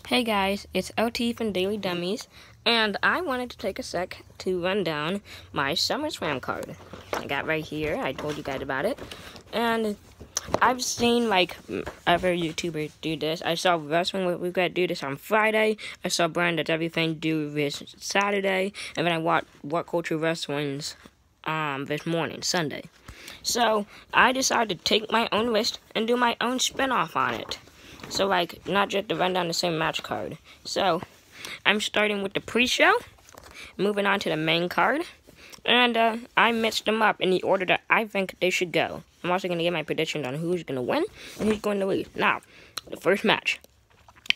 Hey guys, it's OT from Daily Dummies, and I wanted to take a sec to run down my SummerSlam card. I got right here, I told you guys about it, and I've seen like other YouTubers do this. I saw Wrestling We've Got do this on Friday, I saw Brand That's Everything do this Saturday, and then I watched What Culture Wrestling's this morning, Sunday. So, I decided to take my own list and do my own spin-off on it. So, like, not just to run down the same match card. So, I'm starting with the pre-show, moving on to the main card, and I mixed them up in the order that I think they should go. I'm also going to get my prediction on who's going to win and who's going to lose. Now, the first match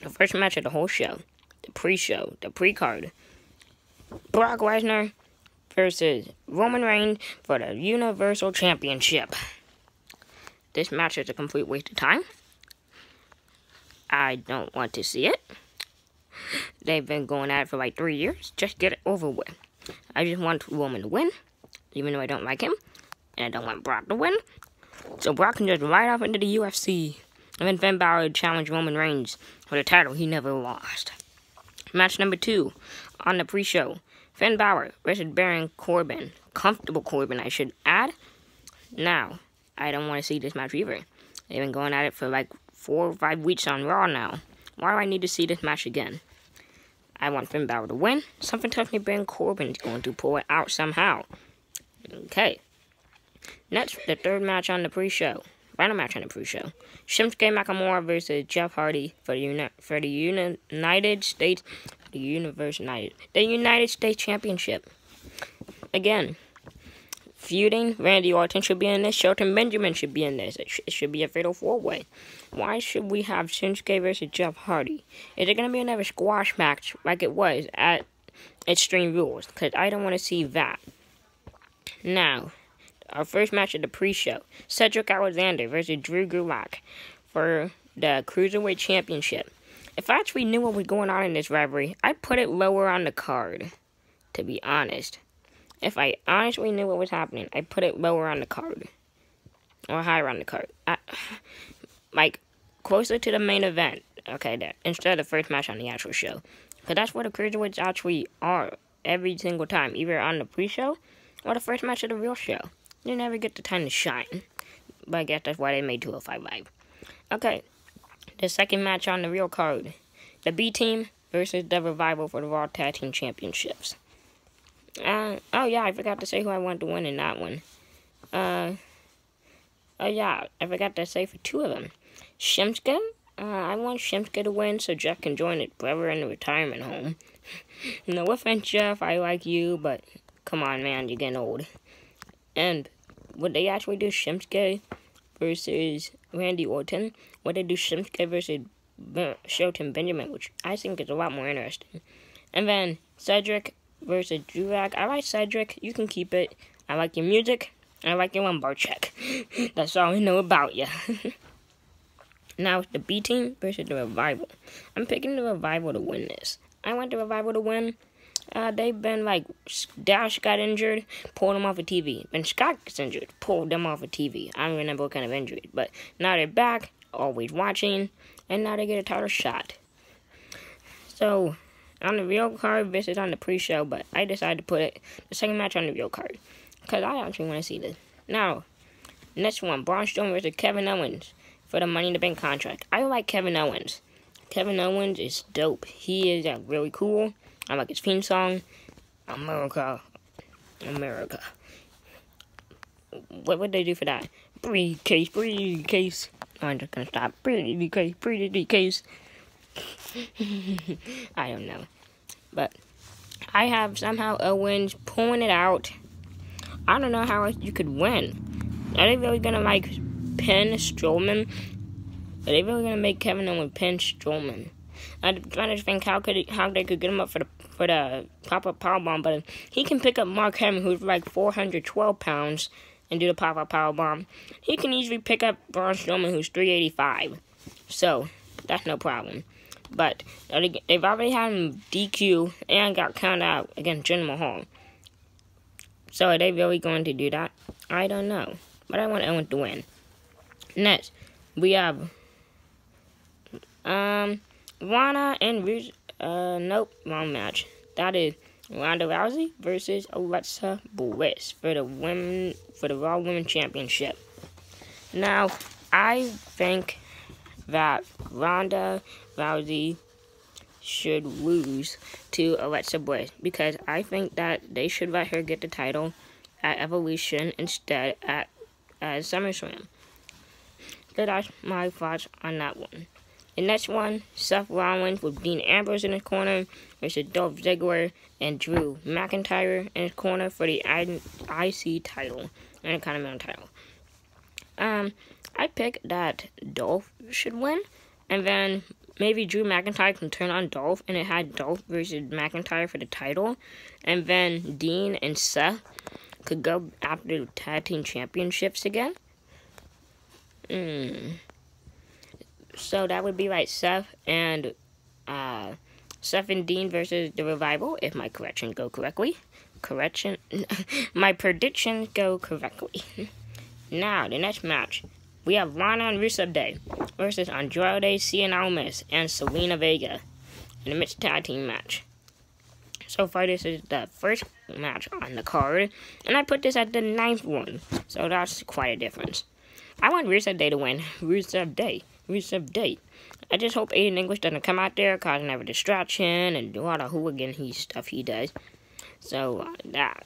of the whole show, the pre-show, the pre-card, Brock Lesnar versus Roman Reigns for the Universal Championship. This match is a complete waste of time. I don't want to see it. They've been going at it for like 3 years. Just get it over with. I just want Roman to win, even though I don't like him. And I don't want Brock to win. So Brock can just ride off into the UFC. And then Finn Balor challenge Roman Reigns for the title he never lost. Match number 2 on the pre-show. Finn Balor versus Baron Corbin. Comfortable Corbin, I should add. Now, I don't want to see this match either. They've been going at it for like 4 or 5 weeks on Raw now. Why do I need to see this match again? I want Finn Balor to win. Something tells me Baron Corbin is going to pull it out somehow. Okay. Next, the third match on the pre-show. Final match on the pre-show. Shinsuke Nakamura versus Jeff Hardy for the United States Championship. Again, feuding. Randy Orton should be in this. Shelton Benjamin should be in this. It should be a fatal 4-way. Why should we have Shinsuke versus Jeff Hardy? Is it going to be another squash match like it was at Extreme Rules? Because I don't want to see that. Now, our first match of the pre-show. Cedric Alexander versus Drew Gulak for the Cruiserweight Championship. If I actually knew what was going on in this rivalry, I'd put it lower on the card, to be honest. If I honestly knew what was happening, I'd put it lower on the card. Or higher on the card. Like, closer to the main event. Okay, there. Instead of the first match on the actual show. Because that's where the Cruiserweights actually are every single time. Either on the pre-show or the first match of the real show. You never get the time to shine. But I guess that's why they made 205 Live. Okay. The second match on the real card. The B-Team versus the Revival for the Raw Tag Team Championships. Oh yeah, I forgot to say who I want to win in that one. Oh yeah, I forgot to say for 2 of them. Shinsuke. I want Shinsuke to win so Jeff can join his brother in the retirement home. No offense, Jeff, I like you, but come on, man, you're getting old. And would they actually do Shinsuke versus Randy Orton? Would they do Shinsuke versus Shelton Benjamin, which I think is a lot more interesting. And then Cedric versus Gulak. I like Cedric. You can keep it. I like your music. I like your lumbar check. That's all I know about you. Now it's the B-Team versus the Revival. I'm picking the Revival to win this. I want the Revival to win. They've been like, Dash got injured, pulled him off of TV. Then Scott gets injured, pulled them off of TV. I don't remember what kind of injury. But now they're back, always watching, and now they get a title shot. So, on the real card, this is on the pre-show, but I decided to put the second match on the real card. Because I actually want to see this. Now, next one, Braun Strowman versus Kevin Owens for the Money in the Bank contract. I like Kevin Owens. Kevin Owens is dope. He is really cool. I like his theme song. America. America. What would they do for that? Briefcase. I'm just going to stop. Briefcase. I don't know. But I have somehow Owens pulling it out. I don't know how else you could win. Are they really going to, like, pin Strowman? Are they really going to make Kevin Owens pin Strowman? I'm trying to think how they could get him up for the pop-up powerbomb, but he can pick up Mark Henry, who's like 412 pounds, and do the pop-up powerbomb. He can easily pick up Braun Strowman, who's 385. So, that's no problem. But they've already had him DQ and got counted out against Jinder Mahal. So are they really going to do that? I don't know. But I want Owens to win. Next, we have Lana and nope, wrong match. That is Ronda Rousey versus Alexa Bliss for the Raw Women's Championship. Now, I think that Ronda Rousey should lose to Alexa Bliss because I think that they should let her get the title at Evolution instead at SummerSlam. So that's my thoughts on that one. The next one, Seth Rollins with Dean Ambrose in his corner versus Dolph Ziggler and Drew McIntyre in his corner for the IC title and the Continental title. I picked that Dolph should win, and then maybe Drew McIntyre can turn on Dolph, and it had Dolph versus McIntyre for the title, and then Dean and Seth could go after the tag team championships again. So that would be like Seth and Dean versus the Revival, if my corrections go correctly. My predictions go correctly. Now, the next match. We have Lana and Rusev Day versus Andrade Cien Almas and Selena Vega in a mixed tag team match. So far, this is the first match on the card, and I put this at the 9th one, so that's quite a difference. I want Rusev Day to win. Rusev Day. I just hope Aiden English doesn't come out there causing every distraction and do all the hooligan stuff he does. So, that.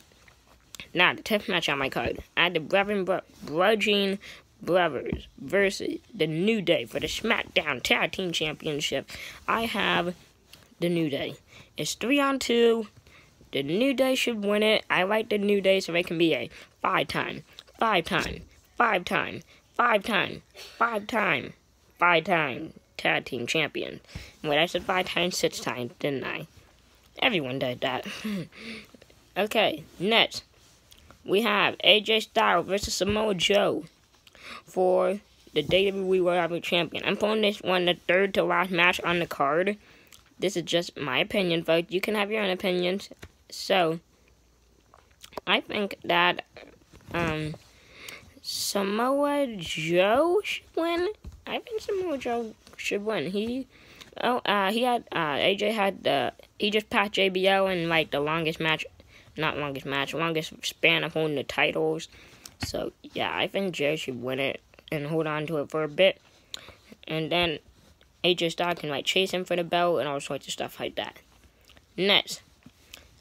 Now, the 10th match on my card. I had the Bludgeon Brothers versus the New Day for the SmackDown Tag Team Championship. I have the New Day. It's 3-on-2. The New Day should win it. I like the New Day so they can be a 5-time tag team champion. Wait, I said 5 times, 6 times, didn't I? Everyone did that. Okay, next. We have AJ Styles versus Samoa Joe for the WWE World Heavyweight Champion. I'm pulling this one the third to last match on the card. This is just my opinion, folks. You can have your own opinions. So, I think that Samoa Joe should win. I think Samoa Joe should win. He just passed JBL in like the longest span of holding the titles. So yeah, I think Joe should win it and hold on to it for a bit, and then AJ Styles can like chase him for the belt and all sorts of stuff like that. Next,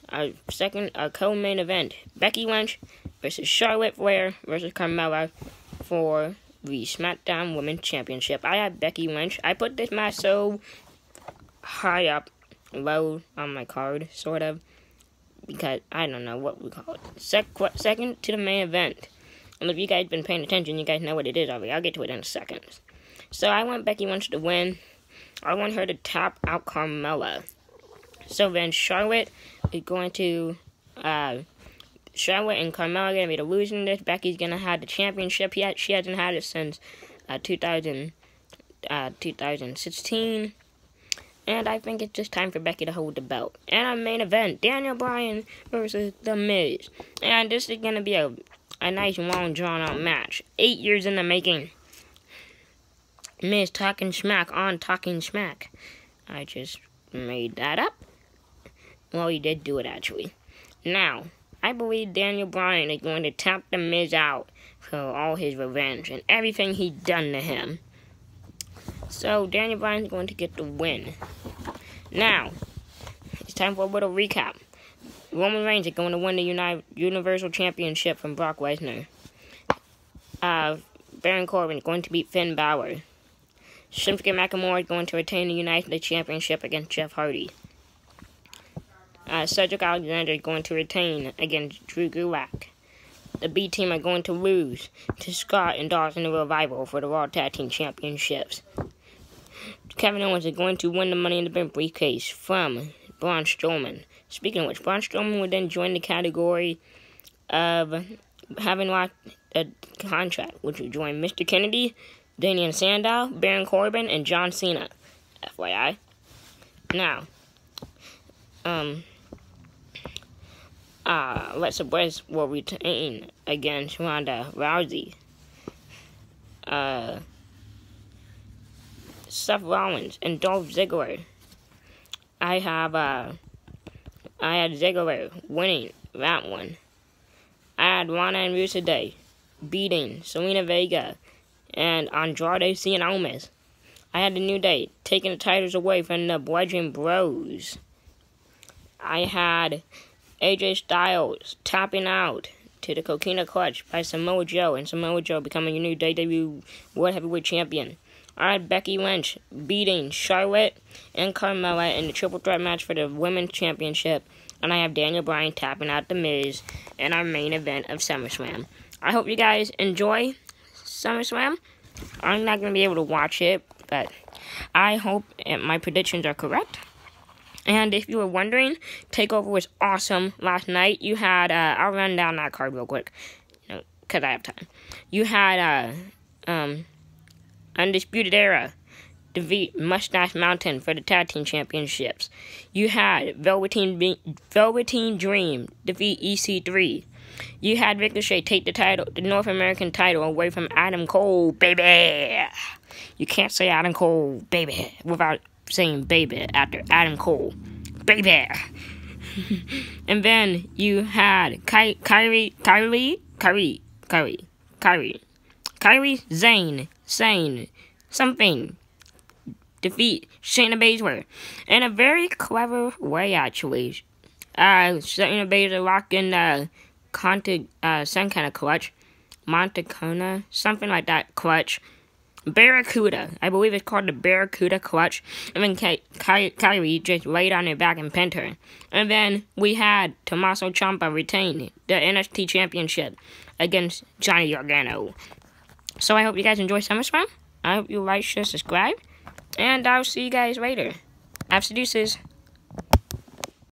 our co-main event: Becky Lynch versus Charlotte Flair versus Carmella for the SmackDown Women's Championship. I have Becky Lynch. I put this match so high up, low on my card, sort of, because I don't know what we call it. Second to the main event. And if you guys been paying attention, you guys know what it is already. I'll get to it in a second. So I want Becky Lynch to win. I want her to tap out Carmella. So then Charlotte is going to Charlotte and Carmella are going to be the losing this. Becky's going to have the championship. She hasn't had it since 2016. And I think it's just time for Becky to hold the belt. And our main event, Daniel Bryan versus The Miz. And this is going to be a nice, long, drawn-out match. 8 years in the making. Miz talking smack on Talking Smack. I just made that up. Well, he did do it, actually. Now, I believe Daniel Bryan is going to tap The Miz out for all his revenge and everything he's done to him. So, Daniel Bryan's going to get the win. Now, it's time for a little recap. Roman Reigns is going to win the Universal Championship from Brock Lesnar. Baron Corbin is going to beat Finn Balor. Shinsuke Nakamura is going to retain the United States Championship against Jeff Hardy. Cedric Alexander is going to retain against Drew Gulak. The B Team are going to lose to Scott and Dawson the Revival for the Raw Tag Team Championships. Kevin Owens is going to win the Money in the Bank briefcase from Braun Strowman. Speaking of which, Braun Strowman would then join the category of having lost a contract, which would join Mr. Kennedy, Damian Sandow, Baron Corbin, and John Cena. FYI. Now, Alexa Bliss will retain against Ronda Rousey. Seth Rollins and Dolph Ziggler I had Ziggler winning that one. I had Lana and Rusev Day beating Selena Vega and Andrade Cien Almas. I had the New Day taking the titles away from the Bludgeon Bros. I had AJ Styles tapping out to the Coquina Clutch by Samoa Joe, and Samoa Joe becoming a new WWE World Heavyweight Champion. I had Becky Lynch beating Charlotte and Carmella in the triple threat match for the Women's Championship. And I have Daniel Bryan tapping out The Miz in our main event of SummerSlam. I hope you guys enjoy SummerSlam. I'm not going to be able to watch it, but I hope my predictions are correct. And if you were wondering, TakeOver was awesome last night. You had, I'll run down that card real quick, because I have time. You had, Undisputed Era defeat Mustache Mountain for the Tag Team Championships. You had Velveteen Dream defeat EC3. You had Ricochet take the North American title away from Adam Cole, baby. You can't say Adam Cole, baby, without saying baby after Adam Cole, baby. And then you had Kyrie Zane, something, defeat Shayna Baszler in a very clever way, actually. Shayna Baszler rocking some kind of clutch, Montecona, something like that clutch. Barracuda, I believe it's called the Barracuda clutch. And then Kyrie just laid on her back and pinned her. And then we had Tommaso Ciampa retain the NXT Championship against Johnny Gargano. So I hope you guys enjoy SummerSlam. I hope you like, share, subscribe. And I'll see you guys later. Deuces.